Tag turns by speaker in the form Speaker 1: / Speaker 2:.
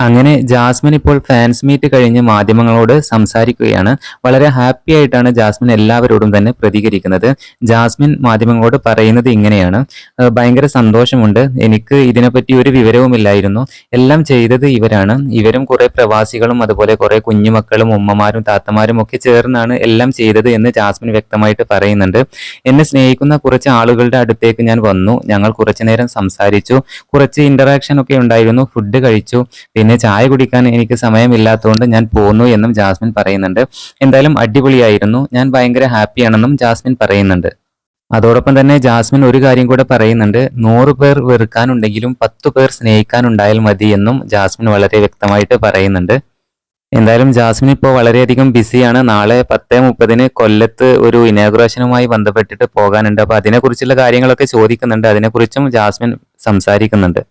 Speaker 1: അങ്ങനെ ജാസ്മിൻ ഇപ്പോൾ fans meet കഴിഞ്ഞ് മാധ്യമങ്ങളോട് സംസാരിക്കുകയാണ്. വളരെ ഹാപ്പി ആയിട്ടാണ് ജാസ്മിൻ എല്ലാവരോടും തന്നെ പ്രതികരിക്കുന്നത്. ജാസ്മിൻ മാധ്യമങ്ങളോട് പറയുന്നത് ഇങ്ങനെയാണ്: ഭയങ്കര സന്തോഷമുണ്ട്. എനിക്ക് ഇതിനെപ്പറ്റി ഒരു വിവരവുമില്ലായിരുന്നു. എല്ലാം ചെയ്തത് ഇവരാണ്. ഇവരും കുറെ പ്രവാസികളും അതുപോലെ കുറെ കുഞ്ഞുമക്കളും ഉമ്മമാരും താത്തമാരും ഒക്കെ ചേർന്നാണ് എല്ലാം ചെയ്തത് എന്ന് ജാസ്മിൻ വ്യക്തമായിട്ട് പറയുന്നുണ്ട്. എന്നെ സ്നേഹിക്കുന്ന കുറച്ച് ആളുകളുടെ അടുത്തേക്ക് ഞാൻ വന്നു. ഞങ്ങൾ കുറച്ചു നേരം സംസാരിച്ചു. കുറച്ച് ഇന്ററാക്ഷൻ ഒക്കെ ഉണ്ടായിരുന്നു. ഫുഡ് കഴിച്ചു. പിന്നെ ചായ കുടിക്കാൻ എനിക്ക് സമയമില്ലാത്തതുകൊണ്ട് ഞാൻ പോന്നു എന്നും ജാസ്മിൻ പറയുന്നുണ്ട്. എന്തായാലും അടിപൊളിയായിരുന്നു. ഞാൻ ഭയങ്കര ഹാപ്പിയാണെന്നും ജാസ്മിൻ പറയുന്നുണ്ട്. അതോടൊപ്പം തന്നെ ജാസ്മിൻ ഒരു കാര്യം കൂടെ പറയുന്നുണ്ട്: 100 പേർ വെറുക്കാനുണ്ടെങ്കിലും 10 പേർ സ്നേഹിക്കാനുണ്ടായാൽ മതി എന്നും ജാസ്മിൻ വളരെ വ്യക്തമായിട്ട് പറയുന്നുണ്ട്. എന്തായാലും ജാസ്മിൻ ഇപ്പോൾ വളരെയധികം ബിസിയാണ്. നാളെ 10:30 കൊല്ലത്ത് ഒരു ഇനാഗുറേഷനുമായി ബന്ധപ്പെട്ടിട്ട് പോകാനുണ്ട്. അപ്പോൾ അതിനെക്കുറിച്ചുള്ള കാര്യങ്ങളൊക്കെ ചോദിക്കുന്നുണ്ട്. അതിനെക്കുറിച്ചും ജാസ്മിൻ സംസാരിക്കുന്നുണ്ട്.